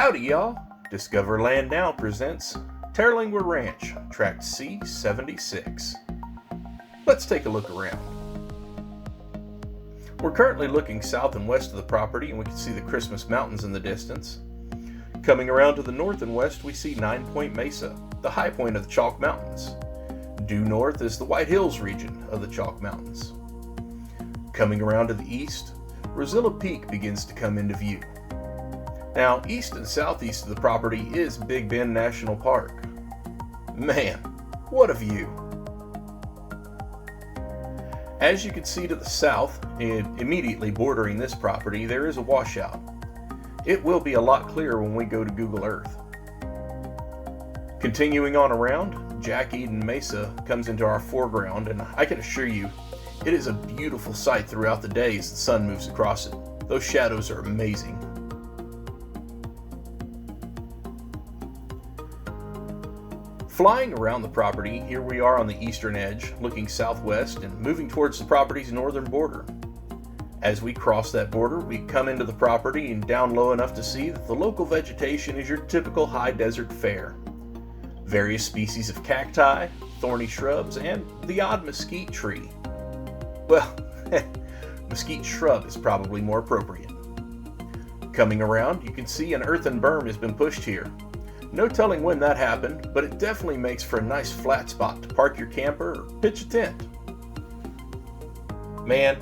Howdy y'all! Discover Land Now presents Terlingua Ranch, Tract C76. Let's take a look around. We're currently looking south and west of the property and we can see the Christmas Mountains in the distance. Coming around to the north and west we see 9 Point Mesa, the high point of the Chalk Mountains. Due north is the White Hills region of the Chalk Mountains. Coming around to the east, Rosilla Peak begins to come into view. Now, east and southeast of the property is Big Bend National Park. Man, what a view! As you can see to the south, and immediately bordering this property, there is a washout. It will be a lot clearer when we go to Google Earth. Continuing on around, Jack Eden Mesa comes into our foreground, and I can assure you, it is a beautiful sight throughout the day as the sun moves across it. Those shadows are amazing. Flying around the property, here we are on the eastern edge, looking southwest and moving towards the property's northern border. As we cross that border, we come into the property and down low enough to see that the local vegetation is your typical high desert fare. Various species of cacti, thorny shrubs, and the odd mesquite tree. Well, mesquite shrub is probably more appropriate. Coming around, you can see an earthen berm has been pushed here. No telling when that happened, but it definitely makes for a nice flat spot to park your camper or pitch a tent. Man,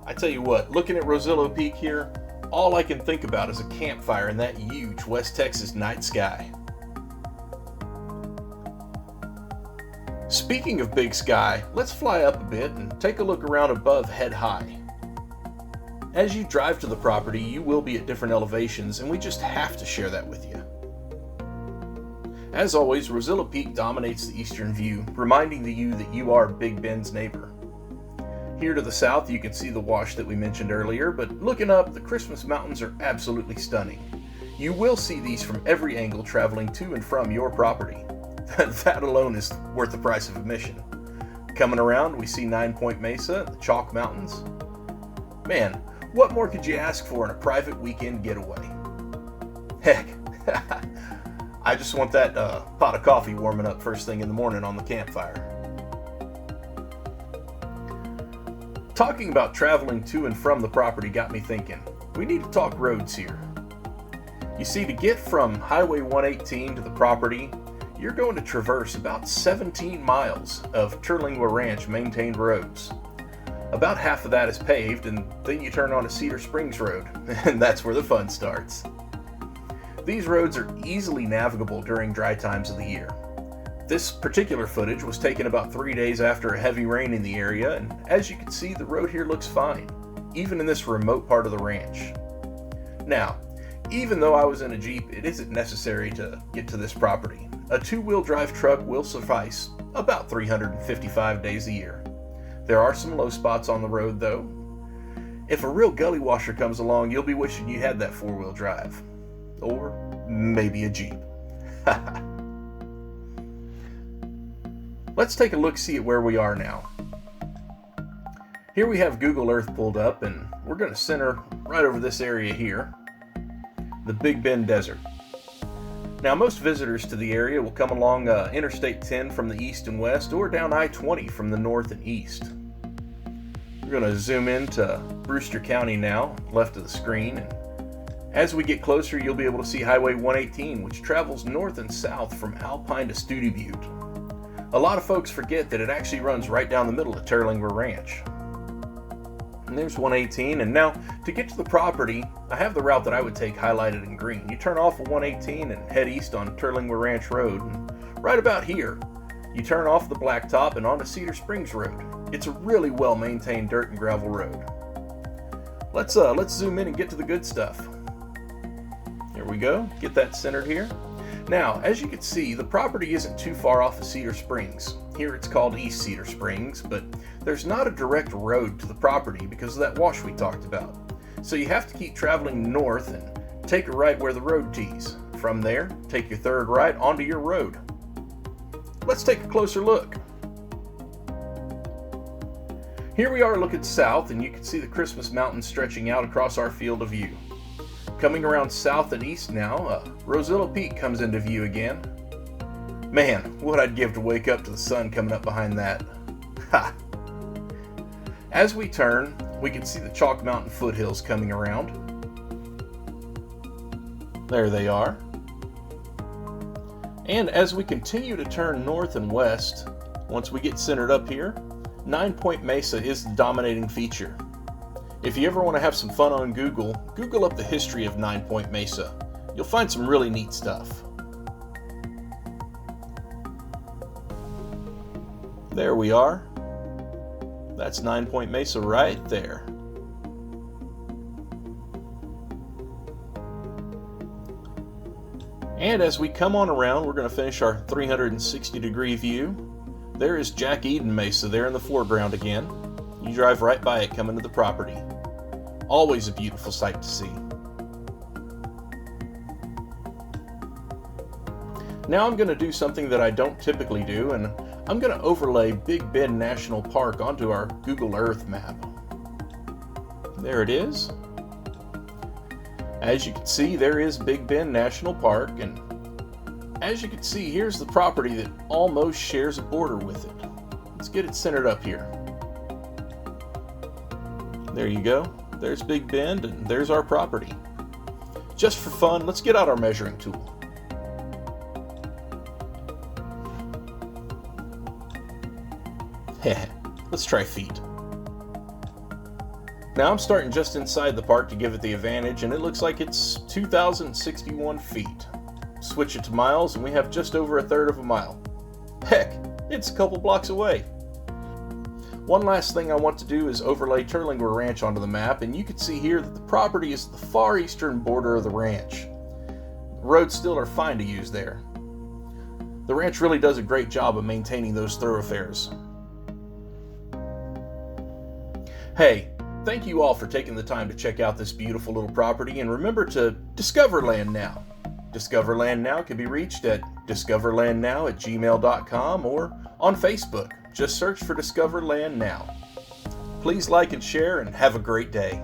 I tell you what, looking at Rosilla Peak here, all I can think about is a campfire in that huge West Texas night sky. Speaking of big sky, let's fly up a bit and take a look around above head high. As you drive to the property, you will be at different elevations, and we just have to share that with you. As always, Rosilla Peak dominates the eastern view, reminding you that you are Big Bend's neighbor. Here to the south, you can see the wash that we mentioned earlier, but looking up, the Christmas Mountains are absolutely stunning. You will see these from every angle traveling to and from your property. That alone is worth the price of admission. Coming around, we see 9 Point Mesa, the Chalk Mountains. Man, what more could you ask for in a private weekend getaway? Heck, I just want that pot of coffee warming up first thing in the morning on the campfire. Talking about traveling to and from the property got me thinking, we need to talk roads here. You see, to get from Highway 118 to the property, you're going to traverse about 17 miles of Terlingua Ranch maintained roads. About half of that is paved, and then you turn onto Cedar Springs Road, and that's where the fun starts. These roads are easily navigable during dry times of the year. This particular footage was taken about 3 days after a heavy rain in the area, and as you can see, the road here looks fine, even in this remote part of the ranch. Now, even though I was in a Jeep, it isn't necessary to get to this property. A 2-wheel drive truck will suffice about 355 days a year. There are some low spots on the road though. If a real gully washer comes along, you'll be wishing you had that 4-wheel drive. Or maybe a Jeep. Let's take a look-see at where we are now. Here we have Google Earth pulled up, and we're going to center right over this area here, the Big Bend Desert. Now, most visitors to the area will come along Interstate 10 from the east and west, or down I-20 from the north and east. We're going to zoom into Brewster County now, left of the screen, and as we get closer, you'll be able to see Highway 118, which travels north and south from Alpine to Studi Butte. A lot of folks forget that it actually runs right down the middle of Terlingua Ranch. And there's 118, and now to get to the property, I have the route that I would take highlighted in green. You turn off of 118 and head east on Terlingua Ranch Road, and right about here, you turn off the blacktop and onto Cedar Springs Road. It's a really well-maintained dirt and gravel road. Let's zoom in and get to the good stuff. Here we go, get that centered here. Now, as you can see, the property isn't too far off of Cedar Springs. Here it's called East Cedar Springs, but there's not a direct road to the property because of that wash we talked about. So you have to keep traveling north and take a right where the road tees. From there, take your third right onto your road. Let's take a closer look. Here we are looking south, and you can see the Christmas Mountains stretching out across our field of view. Coming around south and east now, Rosillo Peak comes into view again. Man, what I'd give to wake up to the sun coming up behind that. Ha! As we turn, we can see the Chalk Mountain foothills coming around. There they are. And as we continue to turn north and west, once we get centered up here, 9 Point Mesa is the dominating feature. If you ever want to have some fun on Google, Google up the history of 9 Point Mesa. You'll find some really neat stuff. There we are. That's 9 Point Mesa right there. And as we come on around, we're going to finish our 360-degree view. There is Jack Eden Mesa there in the foreground again. You drive right by it coming to the property. Always a beautiful sight to see. Now I'm going to do something that I don't typically do, and I'm going to overlay Big Bend National Park onto our Google Earth map. There it is. As you can see, there is Big Bend National Park, and as you can see, here's the property that almost shares a border with it. Let's get it centered up here. There you go. There's Big Bend, and there's our property. Just for fun, let's get out our measuring tool. Let's try feet. Now I'm starting just inside the park to give it the advantage, and it looks like it's 2,061 feet. Switch it to miles, and we have just over a third of a mile. Heck, it's a couple blocks away. One last thing I want to do is overlay Terlingua Ranch onto the map, and you can see here that the property is the far eastern border of the ranch. The roads still are fine to use there. The ranch really does a great job of maintaining those thoroughfares. Hey, thank you all for taking the time to check out this beautiful little property, and remember to discover land now. Discover Land Now can be reached at discoverlandnow@gmail.com or on Facebook. Just search for Discover Land Now. Please like and share, and have a great day.